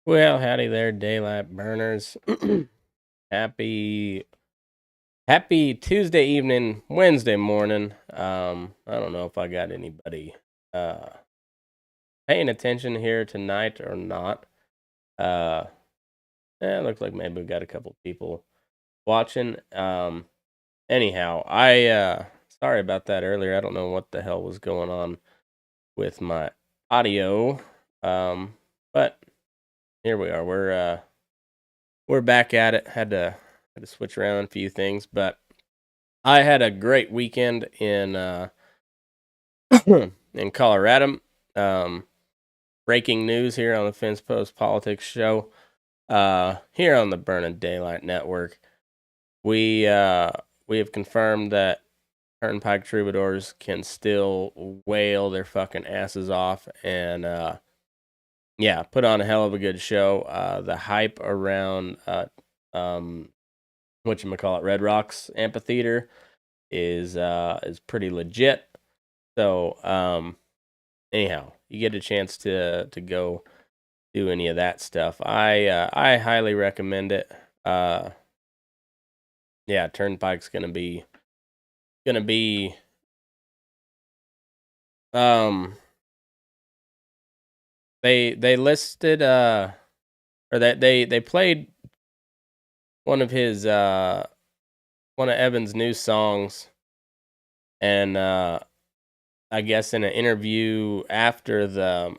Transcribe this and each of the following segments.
Well, howdy there, daylight burners. happy happy Tuesday evening, Wednesday morning. I don't know if I got anybody uh paying attention here tonight or not. Uh it looks like maybe we got a couple people watching. Anyhow, I sorry about that earlier. I don't know what the hell was going on with my audio. But here we are. We're back at it. Had to switch around a few things, but I had a great weekend in in Colorado. Um, Breaking news here on the Fence Post Politics Show. Here on the Burning Daylight Network, we uh, we have confirmed that Turnpike Troubadours can still wail their fucking asses off and yeah, put on a hell of a good show. The hype around um, whatchamacallit, Red Rocks Amphitheater is pretty legit. So anyhow, you get a chance to go do any of that stuff. I highly recommend it. Yeah, Turnpike's gonna be um they listed or that they played one of his one of Evan's new songs, and I guess in an interview after the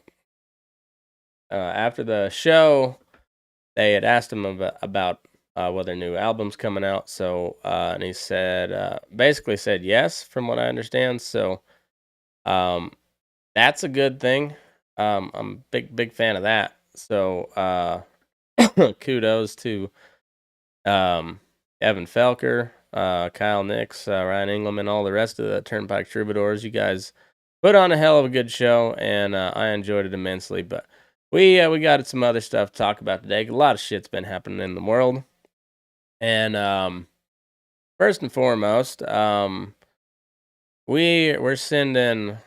show, they had asked him about whether new albums coming out. So and he said basically said yes, from what I understand. So um, that's a good thing. I'm a big fan of that. So kudos to um, Evan Felker, Kyle Nix, Ryan Engelman, all the rest of the Turnpike Troubadours. You guys put on a hell of a good show, and I enjoyed it immensely. But we got some other stuff to talk about today. A lot of shit's been happening in the world, and first and foremost, we're sending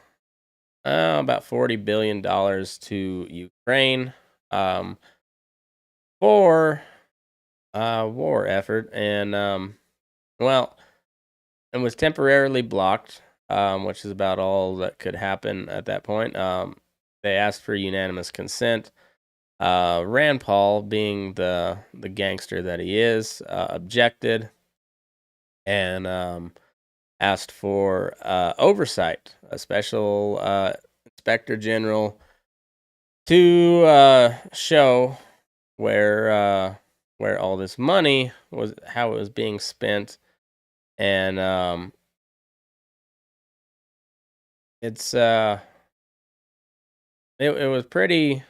about $40 billion to Ukraine for war effort, and well, it was temporarily blocked, which is about all that could happen at that point. They asked for unanimous consent. Rand Paul, being the gangster that he is, objected and asked for oversight, a special inspector general to show where all this money was, how it was being spent, and it's it was pretty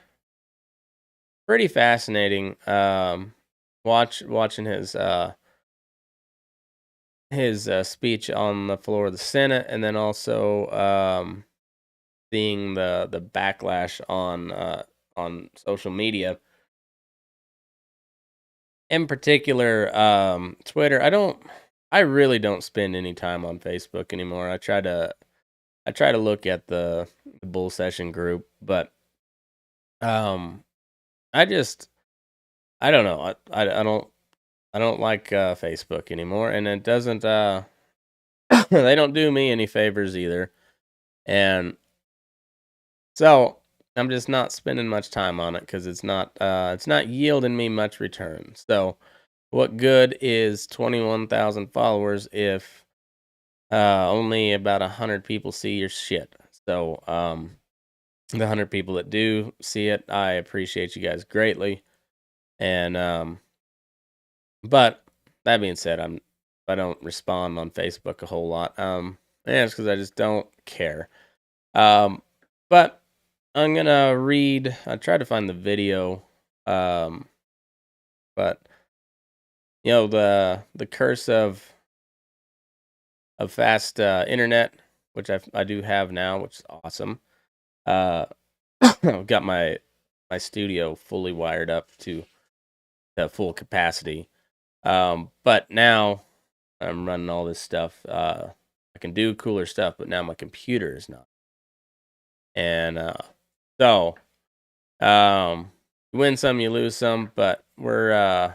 fascinating watching his speech on the floor of the Senate, and then also seeing the backlash on social media, in particular Twitter. I really don't spend any time on Facebook anymore. I try to look at the bull session group, but um I just I don't know. I don't like Facebook anymore, and it doesn't they don't do me any favors either. And so I'm just not spending much time on it because it's not yielding me much return. So what good is 21,000 followers if only about 100 people see your shit? So the 100 people that do see it, I appreciate you guys greatly. And but that being said, I don't respond on Facebook a whole lot. Yeah, it's because I just don't care. Um, but I'm gonna read. I tried to find the video. Um, but the curse of fast internet, which I do have now, which is awesome. I've got my studio fully wired up to full capacity. But now I'm running all this stuff. I can do cooler stuff, but now my computer is not. And so um you win some, you lose some, but we're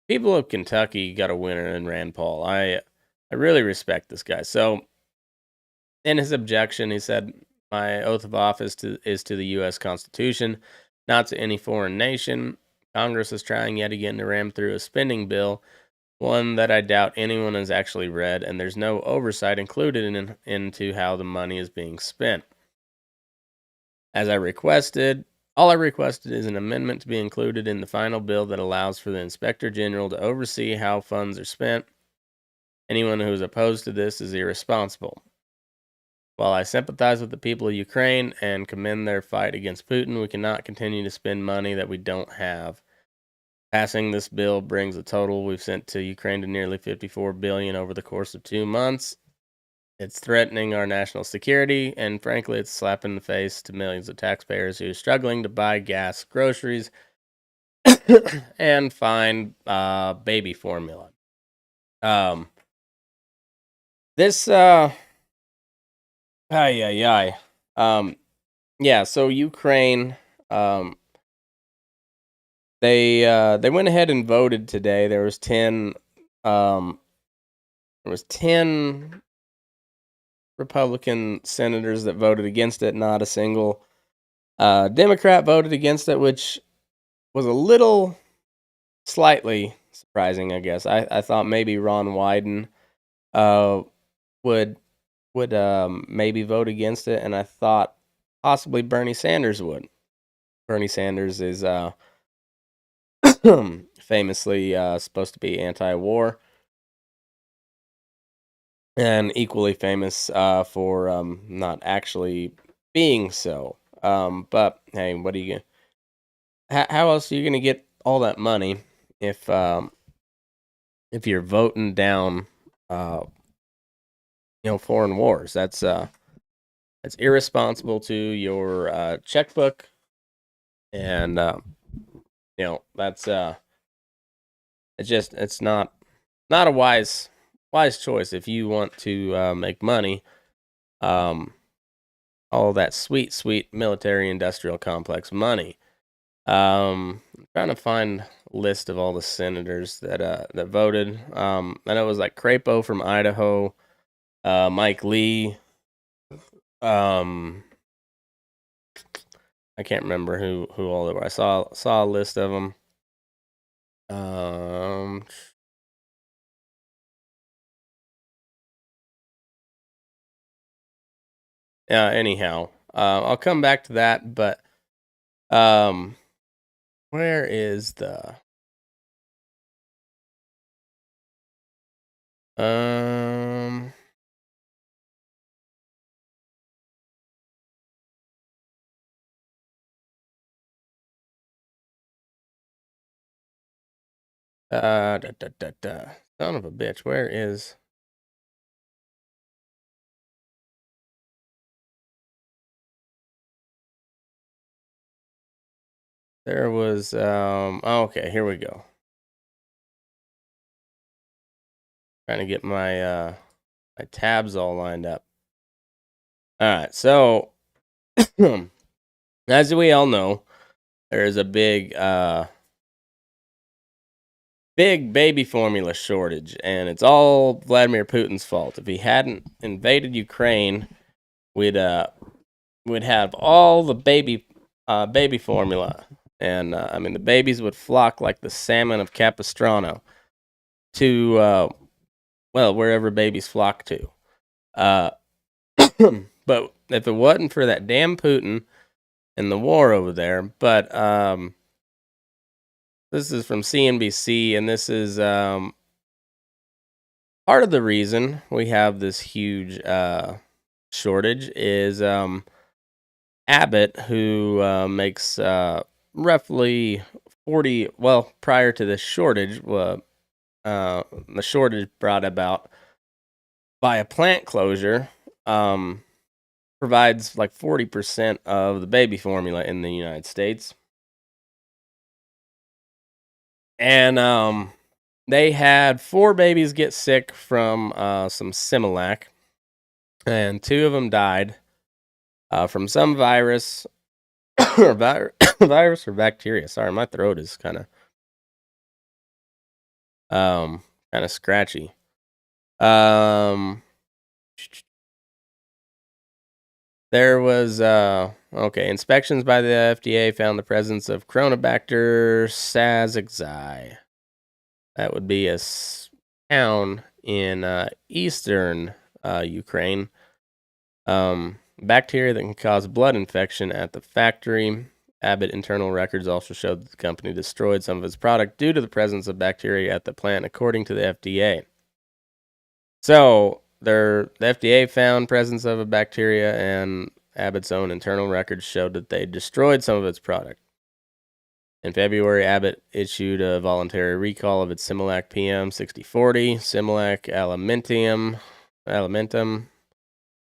people of Kentucky got a winner in Rand Paul. I really respect this guy. So in his objection, he said, "My oath of office is to the U.S. Constitution, not to any foreign nation. Congress is trying yet again to ram through a spending bill, one that I doubt anyone has actually read, and there's no oversight included into how the money is being spent. As I requested, all I requested is an amendment to be included in the final bill that allows for the Inspector General to oversee how funds are spent. Anyone who is opposed to this is irresponsible. While I sympathize with the people of Ukraine and commend their fight against Putin, we cannot continue to spend money that we don't have. Passing this bill brings the total we've sent to Ukraine to nearly $54 billion over the course of 2 months. It's threatening our national security, and frankly, it's a slap in the face to millions of taxpayers who are struggling to buy gas, groceries, and find baby formula." Um, this, ay, ay, ay. Yeah, so Ukraine, um, they went ahead and voted today. Um, there was 10 Republican senators that voted against it. Not a single Democrat voted against it, which was a little slightly surprising, I guess. I thought maybe Ron Wyden uh, would maybe vote against it, and I thought possibly Bernie Sanders would. Bernie Sanders is famously supposed to be anti-war, and equally famous for not actually being so. But hey, what are you? How else are you gonna get all that money if you're voting down foreign wars? That's irresponsible to your checkbook, and that's it's not a wise choice if you want to make money. Um, all that sweet military industrial complex money. I'm trying to find a list of all the senators that voted. I know it was like Crapo from Idaho, Mike Lee. Um, I can't remember who all they were. I saw a list of them. Yeah. Anyhow, I'll come back to that. But um, where is the um? Son of a bitch. Where is? There was oh, okay, here we go. Trying to get my tabs all lined up. All right, so as we all know, there is a big baby formula shortage, and it's all Vladimir Putin's fault. If he hadn't invaded Ukraine, we'd have all the baby formula, and I mean the babies would flock like the salmon of Capistrano to wherever babies flock to. Uh, but if it wasn't for that damn Putin and the war over there, but this is from CNBC, and this is part of the reason we have this huge shortage is Abbott, who makes roughly 40. Well, prior to this shortage, the shortage brought about by a plant closure, provides like 40% of the baby formula in the United States. And they had 4 babies get sick from some Similac, and 2 of them died from some virus or virus or bacteria. Sorry, my throat is kind of scratchy. Um, there was okay, inspections by the FDA found the presence of Chronobacter sazixi. That would be town in eastern Ukraine. Bacteria that can cause blood infection at the factory. Abbott internal records also showed that the company destroyed some of its product due to the presence of bacteria at the plant, according to the FDA. So, the FDA found presence of a bacteria, and Abbott's own internal records showed that they destroyed some of its product. In February, Abbott issued a voluntary recall of its Similac PM 6040, Similac Alimentum,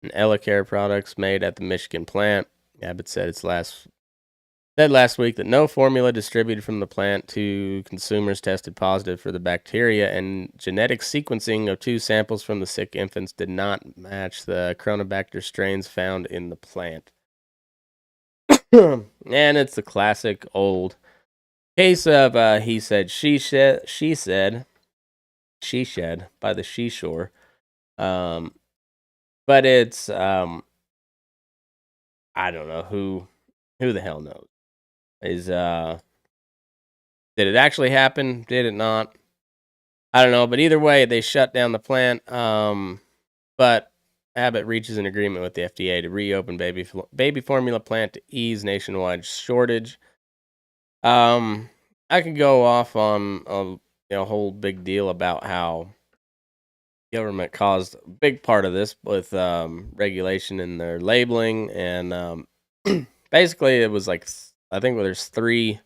and Elecare products made at the Michigan plant. Abbott said last week that no formula distributed from the plant to consumers tested positive for the bacteria, and genetic sequencing of 2 samples from the sick infants did not match the Chronobacter strains found in the plant. And it's the classic old case of he said, she said by the seashore. But it's I don't know who the hell knows. Is did it actually happen? Did it not? I don't know, but either way, they shut down the plant. But Abbott reaches an agreement with the FDA to reopen baby formula plant to ease nationwide shortage. I could go off on a whole big deal about how government caused a big part of this with regulation in their labeling, and basically it was like I think there's 3.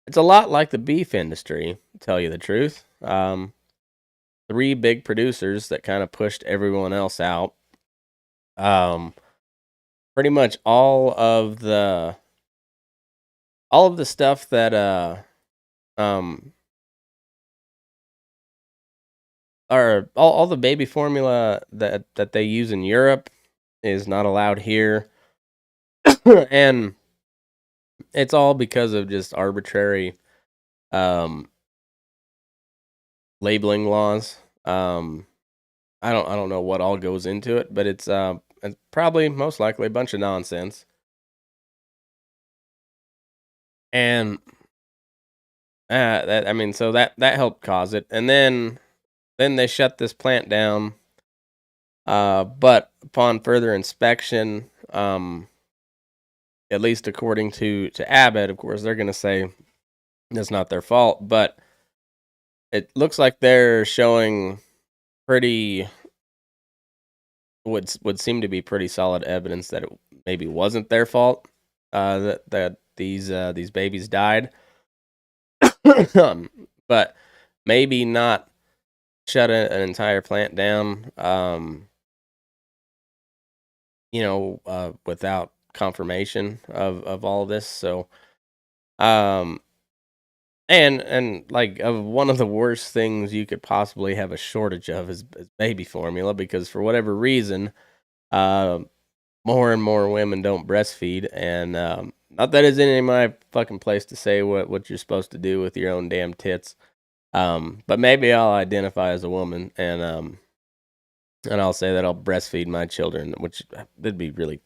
It's a lot like the beef industry, to tell you the truth. 3 big producers that kind of pushed everyone else out. Pretty much all of the stuff that are all the baby formula that they use in Europe is not allowed here. And it's all because of just arbitrary labeling laws. I don't know what all goes into it, but it's probably most likely a bunch of nonsense. And so that helped cause it. And then they shut this plant down. But upon further inspection, at least according to Abbott, of course, they're going to say it's not their fault, but it looks like they're showing pretty would seem to be pretty solid evidence that it maybe wasn't their fault that these babies died. But maybe not shut an entire plant down without confirmation of all this. So and like of one of the worst things you could possibly have a shortage of is baby formula, because for whatever reason more and more women don't breastfeed, and not that it's any of my fucking place to say what you're supposed to do with your own damn tits. But maybe I'll identify as a woman, and I'll say that I'll breastfeed my children, which would be really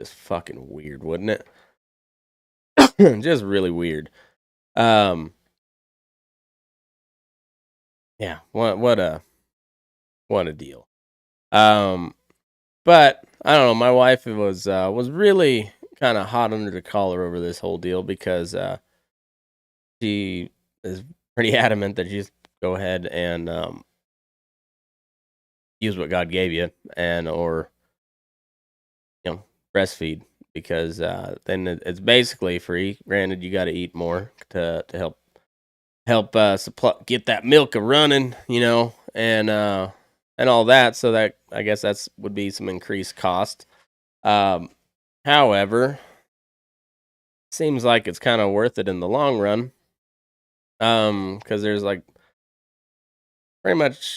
just fucking weird, wouldn't it? Just really weird. Yeah, what a deal. But I don't know. My wife was really kind of hot under the collar over this whole deal, because she is pretty adamant that you just go ahead and use what God gave you, and or breastfeed, because then it's basically free. Granted, you got to eat more to help supply, get that milk a running, and all that. So that, I guess, would be some increased cost. However, seems like it's kind of worth it in the long run. Because there's like pretty much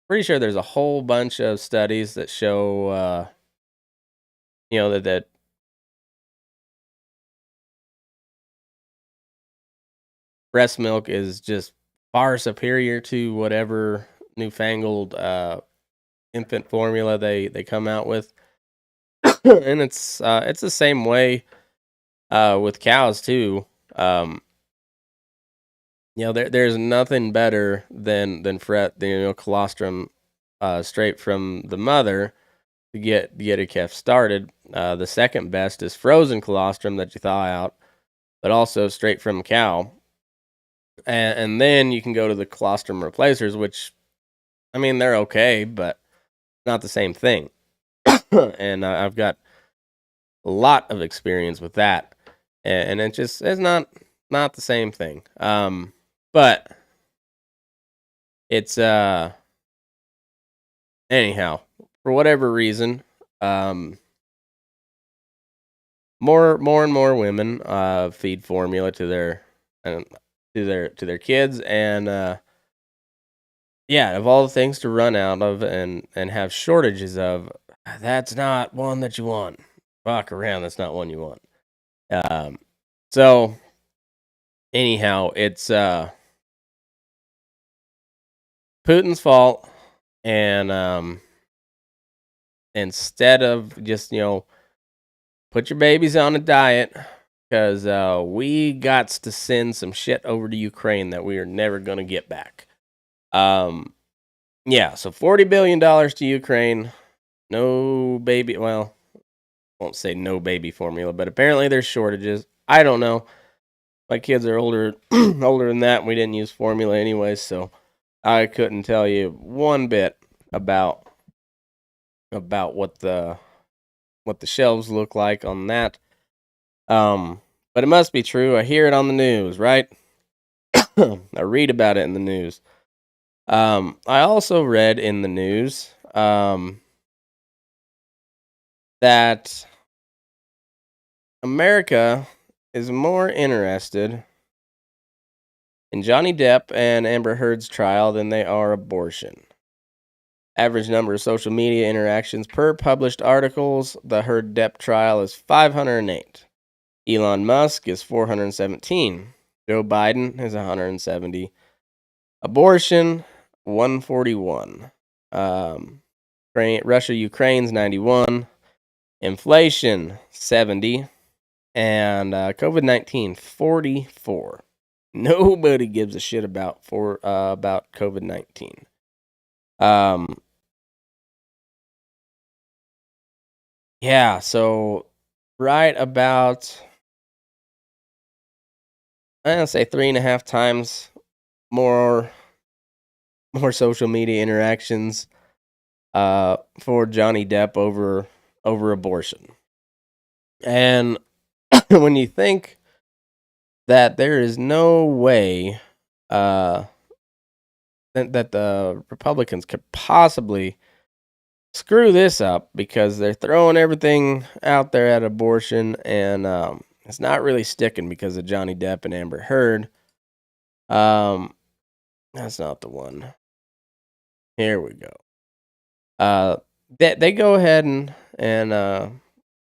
pretty sure there's a whole bunch of studies that show that breast milk is just far superior to whatever newfangled infant formula they come out with. And it's the same way with cows too. Um, there's nothing better than colostrum straight from the mother to get a calf started. The second best is frozen colostrum that you thaw out, but also straight from a cow. And then you can go to the colostrum replacers, which, I mean, they're okay, but not the same thing. And I've got a lot of experience with that, and it's not the same thing. But it's anyhow, for whatever reason, um, more and more women feed formula to their kids, and yeah, of all the things to run out of and have shortages of, that's not one that you want. Fuck around, that's not one you want. Um, so anyhow, it's Putin's fault, and instead of just put your babies on a diet, because we got to send some shit over to Ukraine that we are never gonna get back. Yeah, so $40 billion to Ukraine. No baby. Well, won't say no baby formula, but apparently there's shortages. I don't know. My kids are older older than that, and we didn't use formula anyway, so I couldn't tell you one bit about what the shelves look like on that. But it must be true. I hear it on the news, right? I read about it in the news. I also read in the news that America is more interested in Johnny Depp and Amber Heard's trial than they are abortion. Average number of social media interactions per published articles. The Heard Depp trial is 508. Elon Musk is 417. Joe Biden is 170. Abortion, 141. Russia, Ukraine's 91. Inflation, 70. And COVID-19, 44. Nobody gives a shit about COVID-19. Yeah, so right about, I'm gonna say 3.5 times more social media interactions for Johnny Depp over abortion. And when you think that there is no way that the Republicans could possibly screw this up, because they're throwing everything out there at abortion, and it's not really sticking because of Johnny Depp and Amber Heard. That's not the one. Here we go. They go ahead and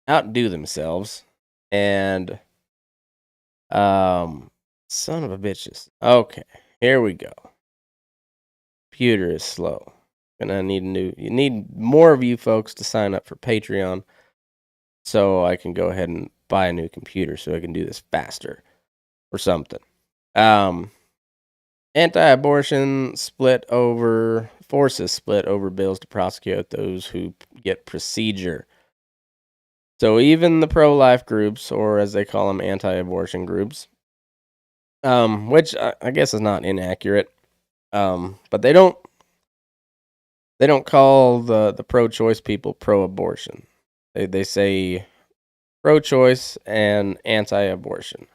outdo themselves, and son of a bitches. Okay, here we go. Computer is slow. You need more of you folks to sign up for Patreon, so I can go ahead and buy a new computer so I can do this faster or something. Anti-abortion forces split over bills to prosecute those who get procedure. So even the pro-life groups, or as they call them, anti-abortion groups, which I guess is not inaccurate, but they don't call the pro-choice people pro-abortion. They say pro-choice and anti-abortion.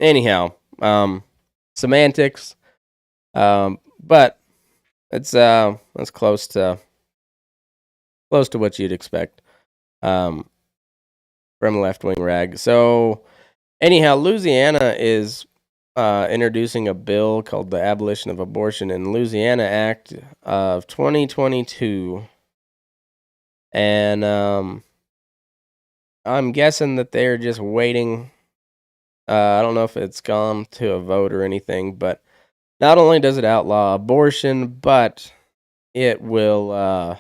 Anyhow, semantics, but it's close to what you'd expect from left-wing rag. So anyhow, Louisiana is introducing a bill called the Abolition of Abortion in Louisiana Act of 2022. And I'm guessing that they're just waiting I don't know if it's gone to a vote or anything, but not only does it outlaw abortion, but it will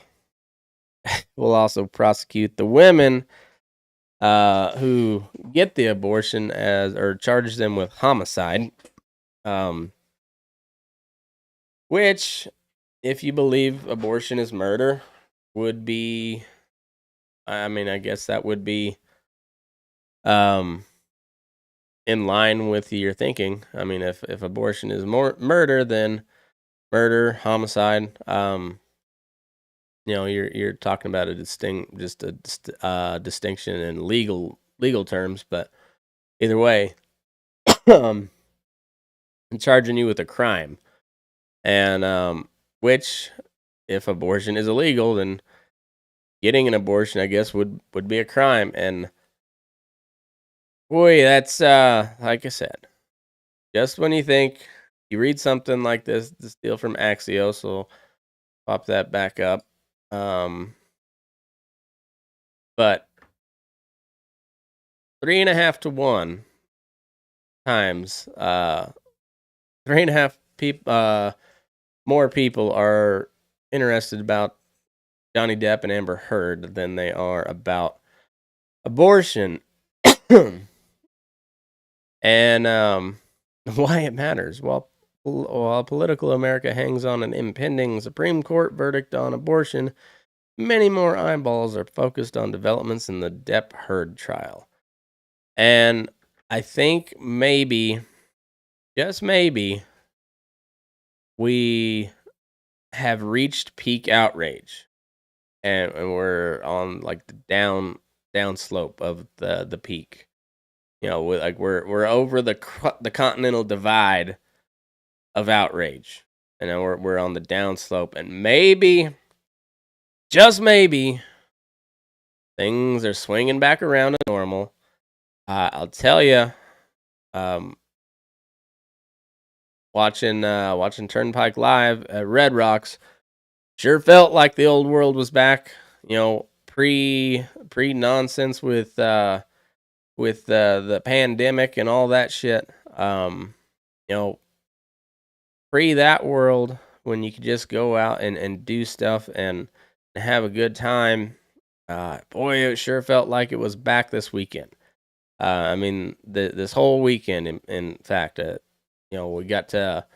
also prosecute the women who get the abortion as or charge them with homicide. Um, which, if you believe abortion is murder, would be. I mean, I guess that would be um in line with your thinking. I mean, if abortion is more murder, then murder, homicide. You're talking about a distinction in legal terms, but either way, I'm charging you with a crime, and which, if abortion is illegal, then getting an abortion, I guess, would be a crime, and boy, that's like I said, just when you think you read something like this deal from Axios, so pop that back up. Um, but 3.5 to 1 times, 3.5 people, more people are interested about Johnny Depp and Amber Heard than they are about abortion, and why it matters. While political America hangs on an impending Supreme Court verdict on abortion, many more eyeballs are focused on developments in the Depp Heard trial. And I think maybe, just maybe, we have reached peak outrage, and we're on like the down slope of the peak. We're over the continental divide of outrage, and then we're on the down slope, and maybe, just maybe, things are swinging back around to normal. I'll tell you, um, watching Turnpike Live at Red Rocks sure felt like the old world was back. Pre nonsense with the pandemic and all that shit. You know, Pre that world when you could just go out and do stuff and have a good time. Boy, it sure felt like it was back this weekend. I mean, this whole weekend. In fact, we got to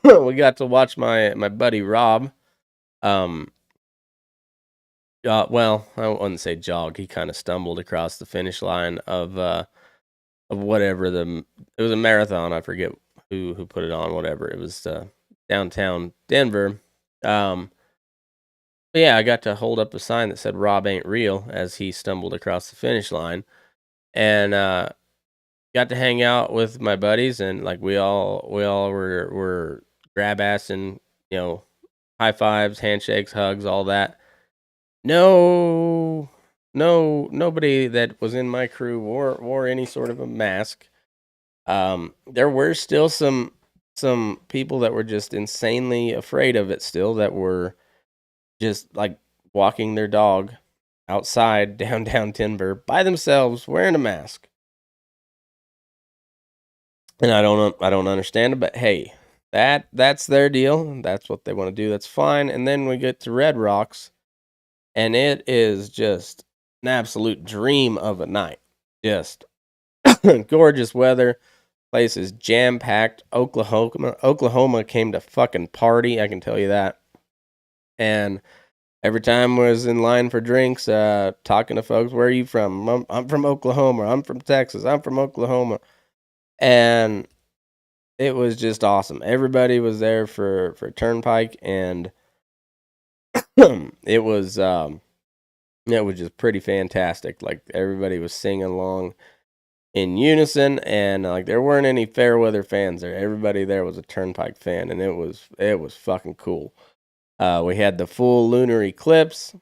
we got to watch my buddy Rob. Um, well, I wouldn't say jog. He kind of stumbled across the finish line of whatever it was a marathon. I forget who put it on. Whatever it was, downtown Denver. But yeah, I got to hold up a sign that said "Rob ain't real" as he stumbled across the finish line, and got to hang out with my buddies, and like we all were grab ass and high fives, handshakes, hugs, all that. No, nobody that was in my crew wore any sort of a mask. There were still some people that were just insanely afraid of it still, that were just like walking their dog outside downtown Denver by themselves wearing a mask. And I don't understand it, but hey, that's their deal. That's what they want to do. That's fine. And then we get to Red Rocks, and it is just an absolute dream of a night. Just gorgeous weather. Place is jam packed. Oklahoma came to fucking party. I can tell you that. And every time I was in line for drinks, talking to folks, where are you from? I'm from Oklahoma. I'm from Texas. I'm from Oklahoma. And it was just awesome. Everybody was there for Turnpike, and it was just pretty fantastic. Like, everybody was singing along in unison, and like there weren't any fair weather fans there. Everybody there was a Turnpike fan, and it was fucking cool. We had the full lunar eclipse,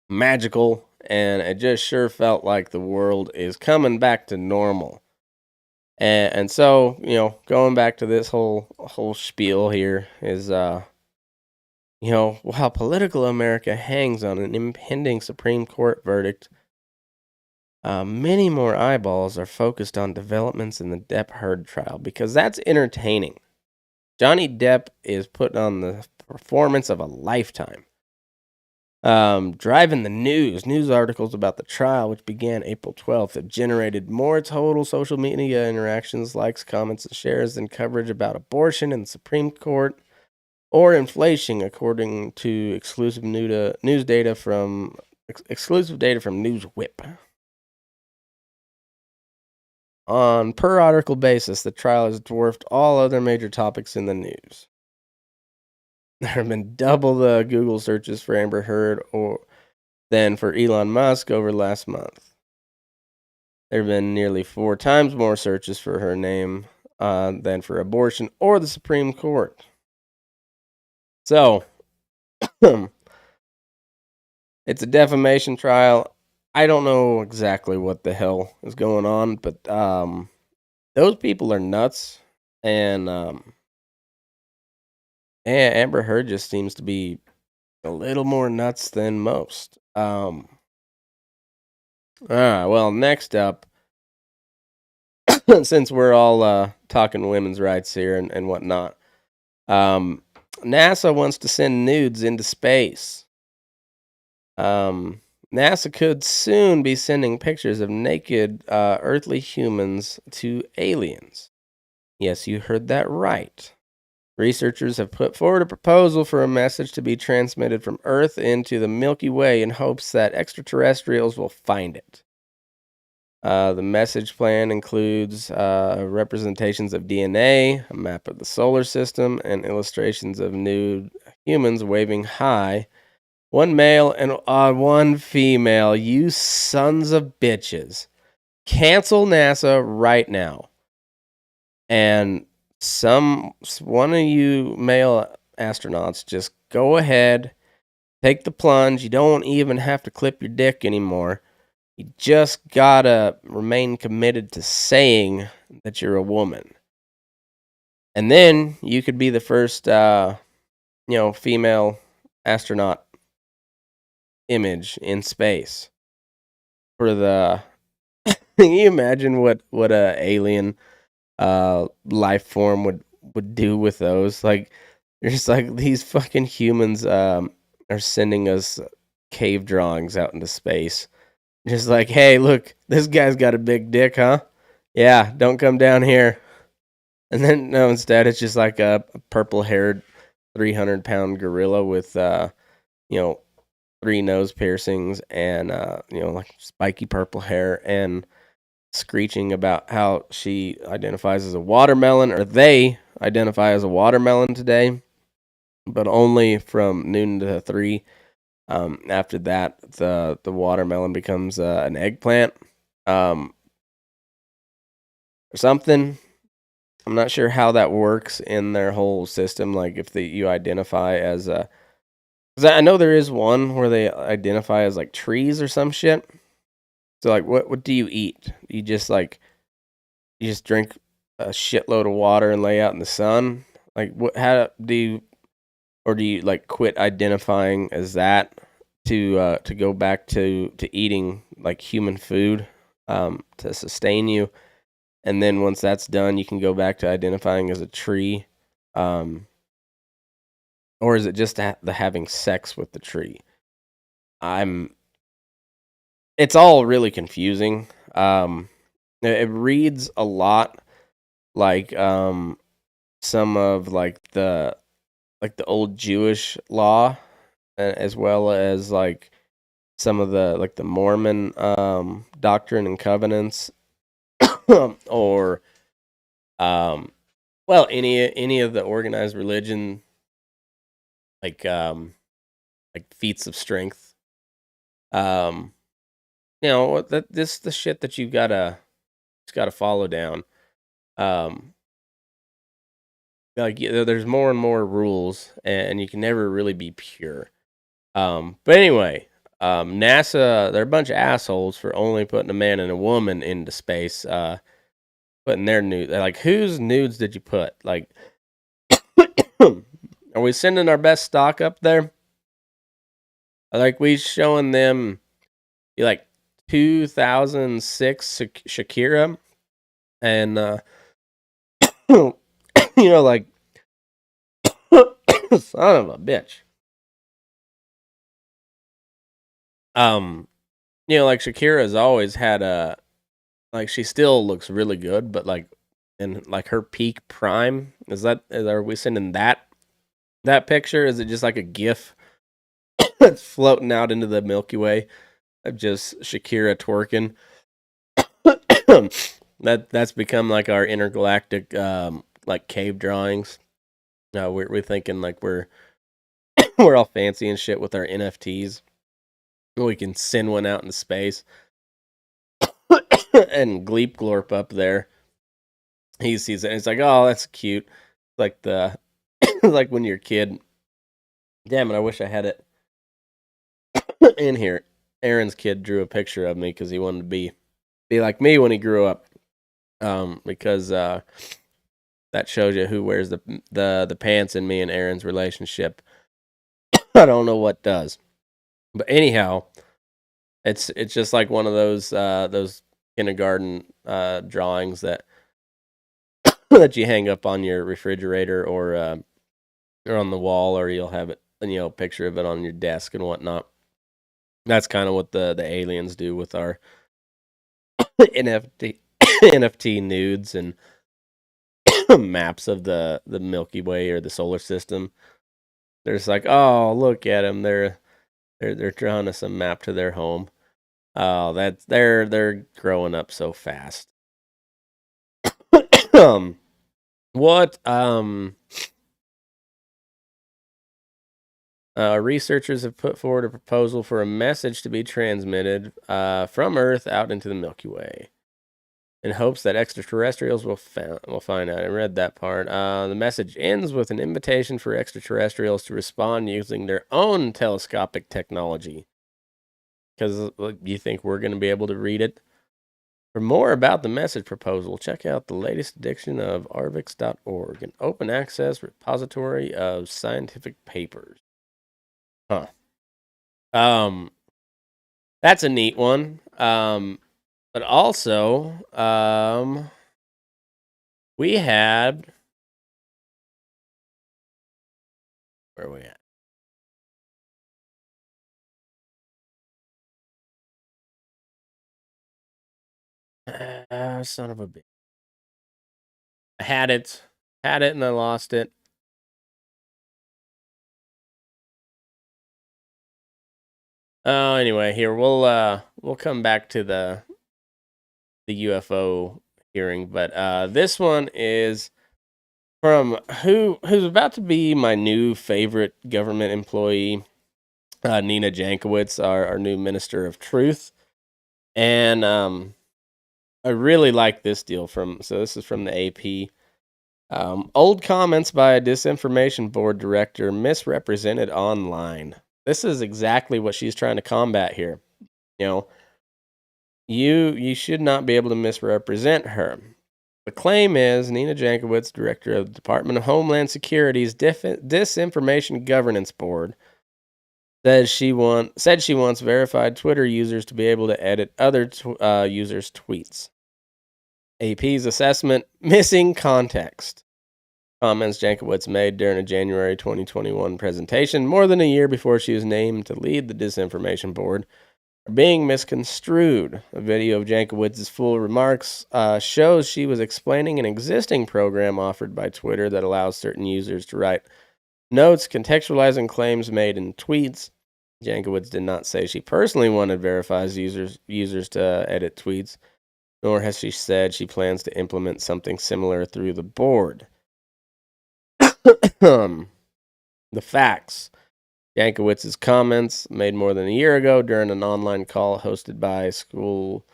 magical, and it just sure felt like the world is coming back to normal. And so, going back to this whole spiel here is, while political America hangs on an impending Supreme Court verdict Many more eyeballs are focused on developments in the Depp Heard trial because that's entertaining. Johnny Depp is putting on the performance of a lifetime. Driving the news articles about the trial, which began April 12th, have generated more total social media interactions, likes, comments, and shares than coverage about abortion in the Supreme Court or inflation, according to exclusive data from Newswhip. On per article basis, the trial has dwarfed all other major topics in the news. There have been double the Google searches for Amber Heard than for Elon Musk over last month. There have been nearly 4 times more searches for her name than for abortion or the Supreme Court. So, it's a defamation trial. I don't know exactly what the hell is going on, but those people are nuts, and Amber Heard just seems to be a little more nuts than most. Well, next up, since we're all talking women's rights here and whatnot, NASA wants to send nudes into space. NASA could soon be sending pictures of naked earthly humans to aliens. Yes, you heard that right. Researchers have put forward a proposal for a message to be transmitted from Earth into the Milky Way in hopes that extraterrestrials will find it. The message plan includes representations of DNA, a map of the solar system, and illustrations of nude humans waving high. One male and one female. You sons of bitches. Cancel NASA right now. And one of you male astronauts, just go ahead, take the plunge. You don't even have to clip your dick anymore. You just gotta remain committed to saying that you're a woman. And then you could be the first, female astronaut image in space. For the, can you imagine what a alien life form would do with those? Like, there's like these fucking humans are sending us cave drawings out into space. Just like, hey, look, this guy's got a big dick, huh? Yeah, don't come down here. And then, no, instead, it's just like a purple-haired 300-pound gorilla with, 3 nose piercings and, like spiky purple hair and screeching about how she identifies as a watermelon, or they identify as a watermelon today, but only from noon to 3. After that, the watermelon becomes an eggplant, or something. I'm not sure how that works in their whole system. Like if you identify as a, because I know there is one where they identify as like trees or some shit. So like, what do you eat? You just drink a shitload of water and lay out in the sun. Like how do you, or do you like quit identifying as that to go back to eating like human food to sustain you, and then once that's done, you can go back to identifying as a tree, or is it just the having sex with the tree? It's all really confusing. It reads a lot like some of like the old Jewish law, as well as like some of the Mormon doctrine and covenants, or any of the organized religion, like feats of strength. This the shit that you gotta follow down. There's more and more rules, and you can never really be pure. But anyway, NASA, they're a bunch of assholes for only putting a man and a woman into space, putting their nudes. Like, whose nudes did you put? Like, are we sending our best stock up there? Like, we showing them like 2006 Shakira, and you know, like son of a bitch. You know, like Shakira's always had a like she still looks really good, but like in like her peak prime, are we sending that picture? Is it just like a GIF that's floating out into the Milky Way of just Shakira twerking? That's become like our intergalactic like cave drawings. No, we're thinking like we're all fancy and shit with our NFTs. We can send one out into space. And Gleep Glorp up there, he sees it and it's like, oh, that's cute. Like the like when you're a kid. Damn it, I wish I had it in here. Aaron's kid drew a picture of me because he wanted to be like me when he grew up. Because that shows you who wears the pants in me and Aaron's relationship. I don't know what does. But anyhow, it's just like one of those kindergarten drawings that that you hang up on your refrigerator or on the wall, or you'll have it, picture of it on your desk and whatnot. That's kind of what the aliens do with our NFT nudes and maps of the Milky Way or the solar system. They're just like, oh, look at them. They're drawing us a map to their home. Oh, they're growing up so fast. What researchers have put forward a proposal for a message to be transmitted from Earth out into the Milky Way, in hopes that extraterrestrials will find out. I read that part. The message ends with an invitation for extraterrestrials to respond using their own telescopic technology. Because you think we're going to be able to read it? For more about the message proposal, check out the latest edition of arvix.org, an open access repository of scientific papers. Huh. That's a neat one. But also, we had, where are we at? Son of a bitch. I had it and I lost it. Oh, anyway, here we'll come back to the UFO hearing, but this one is from who's about to be my new favorite government employee, Nina Jankowicz, our new Minister of Truth, and I really like this deal so this is from the AP. Old comments by a disinformation board director misrepresented online. This is exactly what she's trying to combat here. You know, you should not be able to misrepresent her. The claim is Nina Jankowicz, director of the Department of Homeland Security's Disinformation Governance Board, said she wants verified Twitter users to be able to edit other users' tweets. AP's assessment: missing context. Comments Jankowicz made during a January 2021 presentation, more than a year before she was named to lead the Disinformation Board, are being misconstrued. A video of Jankowicz's full remarks shows she was explaining an existing program offered by Twitter that allows certain users to write notes contextualizing claims made in tweets. Jankowicz did not say she personally wanted verified users to edit tweets, nor has she said she plans to implement something similar through the board. The facts. Jankowicz's comments, made more than a year ago during an online call hosted by a school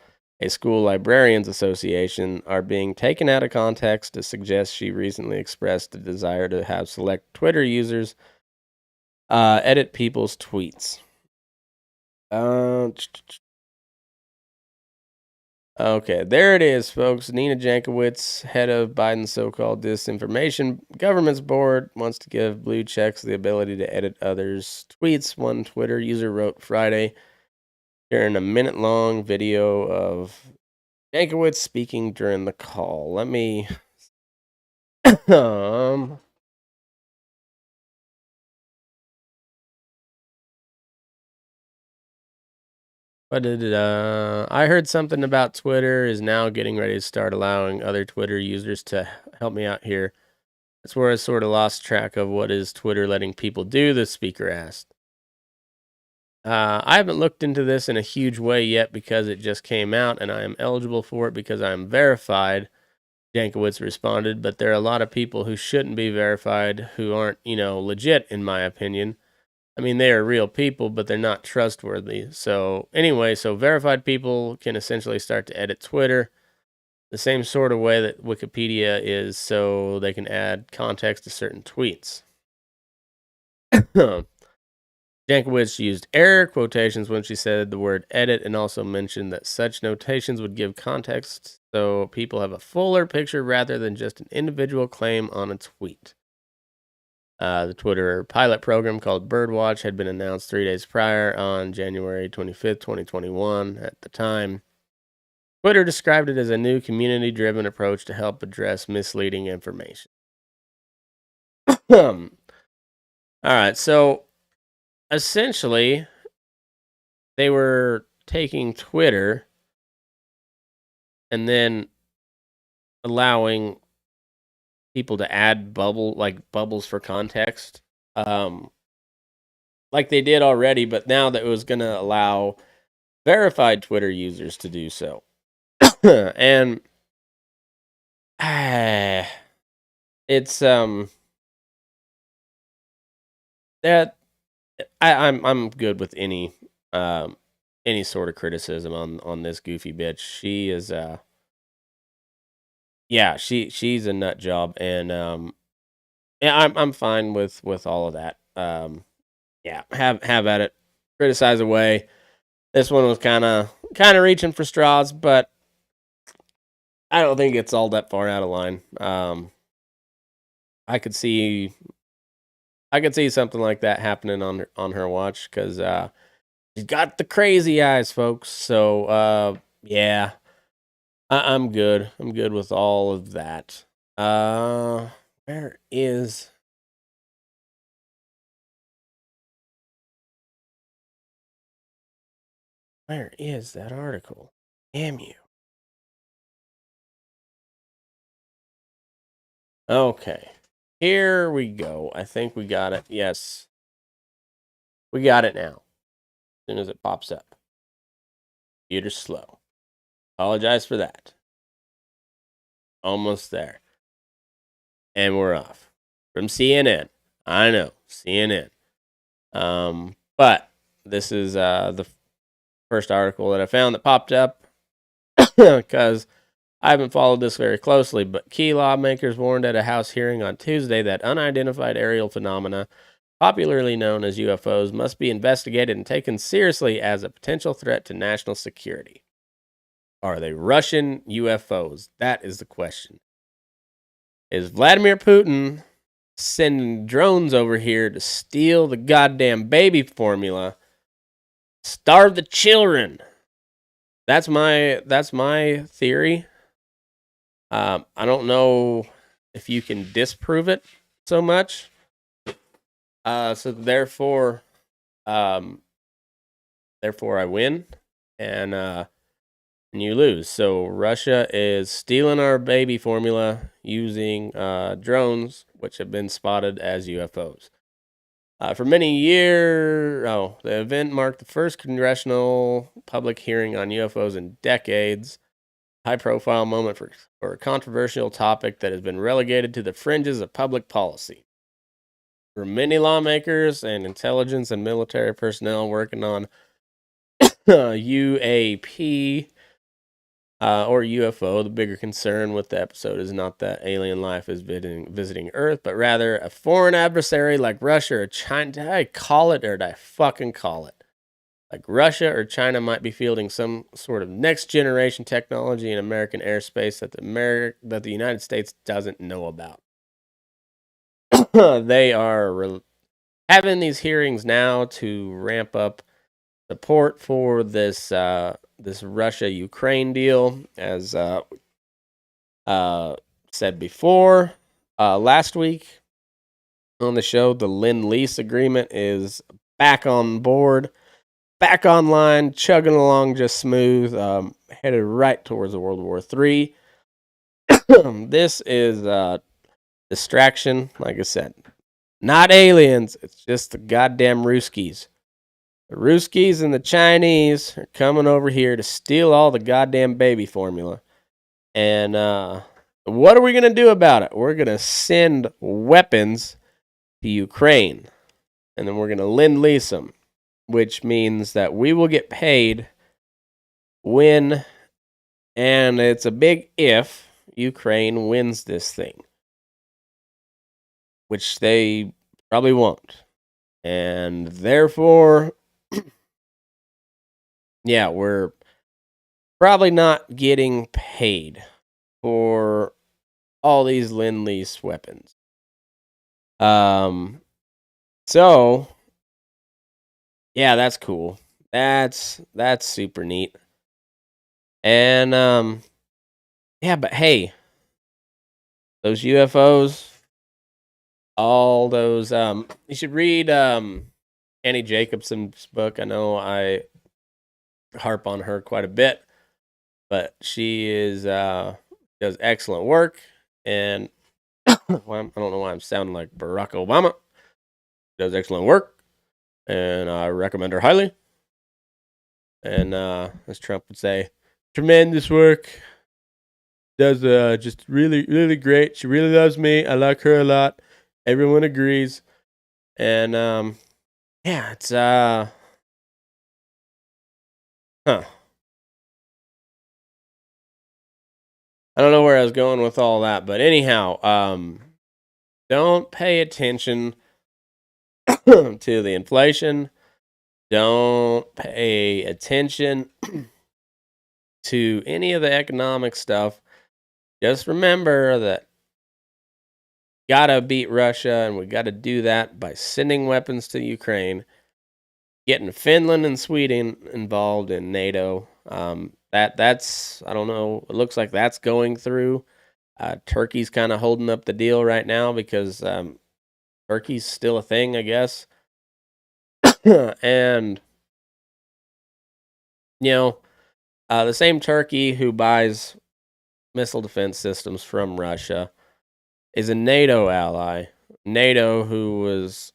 librarians association, are being taken out of context to suggest she recently expressed a desire to have select Twitter users edit people's tweets. Okay, there it is, folks. Nina Jankowicz, head of Biden's so-called disinformation government's board, wants to give blue checks the ability to edit others' tweets. One Twitter user wrote Friday, During a minute-long video of Jankowicz speaking during the call. Let me what did it, I heard something about Twitter is now getting ready to start allowing other Twitter users to help me out here. That's where I sort of lost track of what is Twitter letting people do, the speaker asked. I haven't looked into this in a huge way yet because it just came out and I am eligible for it because I am verified, Jankowicz responded, but there are a lot of people who shouldn't be verified who aren't, legit, in my opinion. I mean, they are real people, but they're not trustworthy. So, anyway, verified people can essentially start to edit Twitter the same sort of way that Wikipedia is, so they can add context to certain tweets. Jankowicz used air quotations when she said the word edit and also mentioned that such notations would give context so people have a fuller picture rather than just an individual claim on a tweet. The Twitter pilot program called Birdwatch had been announced 3 days prior on January 25th, 2021. At the time, Twitter described it as a new community-driven approach to help address misleading information. All right, so essentially, they were taking Twitter and then allowing people to add bubbles for context, like they did already, but now that it was going to allow verified Twitter users to do so. And it's that I'm good with any sort of criticism on this goofy bitch. She is yeah, she's a nut job, and yeah, I'm fine with all of that. Yeah, have at it, criticize away. This one was kind of reaching for straws, but I don't think it's all that far out of line. I could see something like that happening on her watch because she's got the crazy eyes, folks. So yeah, I'm good. I'm good with all of that. Where is that article? Damn you. Okay. Here we go. I think we got it. Yes. We got it now. As soon as it pops up. Computer's slow. Apologize for that. Almost there. And we're off. From CNN. I know. CNN. But this is the first article that I found that popped up because I haven't followed this very closely, but key lawmakers warned at a House hearing on Tuesday that unidentified aerial phenomena, popularly known as UFOs, must be investigated and taken seriously as a potential threat to national security. Are they Russian UFOs? That is the question. Is Vladimir Putin sending drones over here to steal the goddamn baby formula, starve the children? That's my theory. I don't know if you can disprove it so much. So therefore I win, and you lose. So Russia is stealing our baby formula using drones, which have been spotted as UFOs. For many years, the event marked the first congressional public hearing on UFOs in decades. High-profile moment for a controversial topic that has been relegated to the fringes of public policy. For many lawmakers and intelligence and military personnel working on UAP or UFO, the bigger concern with the episode is not that alien life is visiting Earth, but rather a foreign adversary like Russia or China. Did I call it or did I fucking call it? Like Russia or China might be fielding some sort of next generation technology in American airspace that the United States doesn't know about. They are having these hearings now to ramp up support for this this Russia-Ukraine deal, as said before last week on the show. The Lend-Lease agreement is back on board, back online, chugging along just smooth, headed right towards a World War III. This is distraction, like I said. Not aliens, it's just the goddamn Ruskies. The Ruskies and the Chinese are coming over here to steal all the goddamn baby formula. And what are we going to do about it? We're going to send weapons to Ukraine. And then we're going to lend-lease them, which means that we will get paid when, and it's a big if, Ukraine wins this thing, which they probably won't. And therefore, yeah, we're probably not getting paid for all these Lend-Lease weapons. So yeah, that's cool. That's super neat. And yeah, but hey, those UFOs, all those you should read Annie Jacobson's book. I know I harp on her quite a bit, but she is does excellent work. And well, I don't know why I'm sounding like Barack Obama. Does excellent work, and I recommend her highly. And as Trump would say, tremendous work. Does just really, really great. She really loves me. I like her a lot. Everyone agrees. And yeah, it's huh. I don't know where I was going with all that, but anyhow, don't pay attention to the inflation. Don't pay attention to any of the economic stuff. Just remember that we gotta beat Russia, and we gotta do that by sending weapons to Ukraine, getting Finland and Sweden involved in NATO. That's I don't know. It looks like that's going through. Turkey's kind of holding up the deal right now because Turkey's still a thing, I guess. And you know, the same Turkey who buys missile defense systems from Russia is a NATO ally. NATO, who was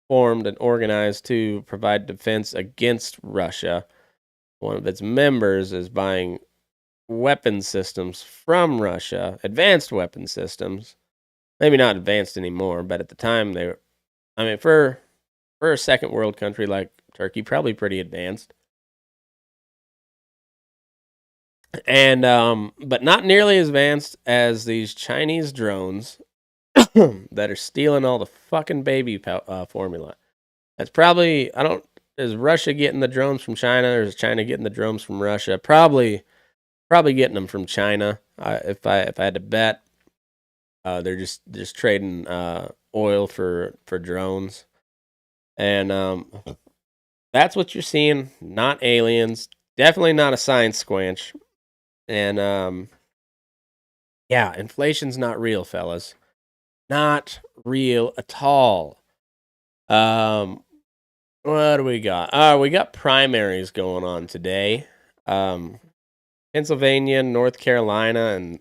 formed and organized to provide defense against Russia. One of its members is buying weapon systems from Russia, advanced weapon systems. Maybe not advanced anymore, but at the time they were, I mean, for a second world country like Turkey, probably pretty advanced. And but not nearly as advanced as these Chinese drones that are stealing all the fucking baby formula. That's probably, I don't, is Russia getting the drones from China, or is China getting the drones from Russia? Probably getting them from China. If I had to bet, they're just trading oil for drones, and that's what you're seeing. Not aliens, definitely not a science squanch, and yeah, inflation's not real, fellas. Not real at all. What do we got? We got primaries going on today. Pennsylvania, North Carolina, and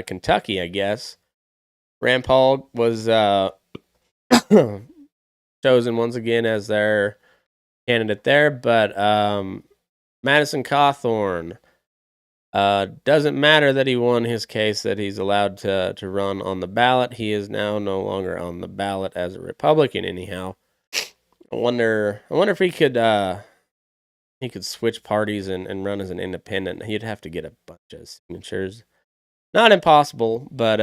Kentucky, I guess. Rand Paul was chosen once again as their candidate there, but Madison Cawthorn, doesn't matter that he won his case, that he's allowed to run on the ballot. He is now no longer on the ballot as a Republican, anyhow. I wonder if he could switch parties and run as an independent. He'd have to get a bunch of signatures. Not impossible, but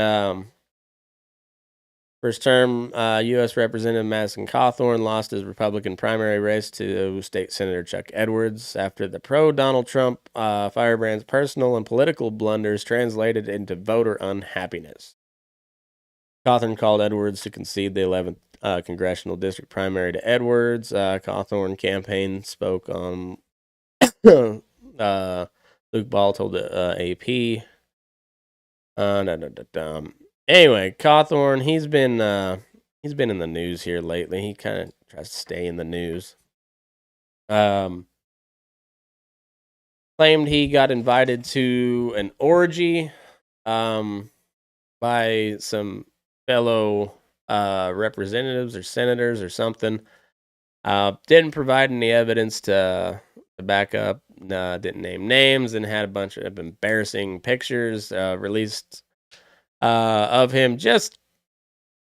first term U.S. Representative Madison Cawthorn lost his Republican primary race to State Senator Chuck Edwards after the pro-Donald Trump firebrand's personal and political blunders translated into voter unhappiness. Cawthorn called Edwards to concede the 11th congressional district primary to Edwards. Cawthorn campaign spoke on Luke Ball told the AP. Anyway, Cawthorn, he's been in the news here lately. He kind of tries to stay in the news. Claimed he got invited to an orgy by some fellow representatives or senators or something. Didn't provide any evidence to back up. Didn't name names, and had a bunch of embarrassing pictures released of him just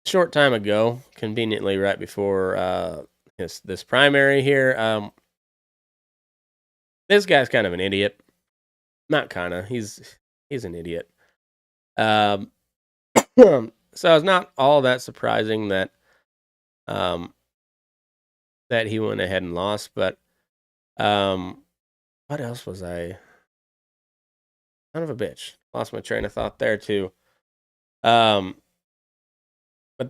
a short time ago, conveniently right before this primary here. This guy's kind of an idiot. Not kind of. He's an idiot. So it's not all that surprising that that he went ahead and lost. But what else was I? Son of a bitch. Lost my train of thought there too. But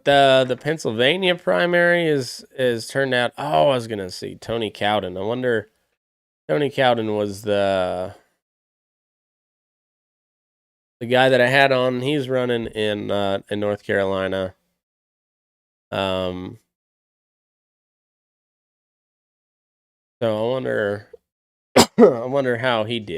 the Pennsylvania primary is turned out. Oh, I was gonna see Tony Cowden. I wonder. Tony Cowden was the guy that I had on. He's running in North Carolina. So I wonder I wonder how he did.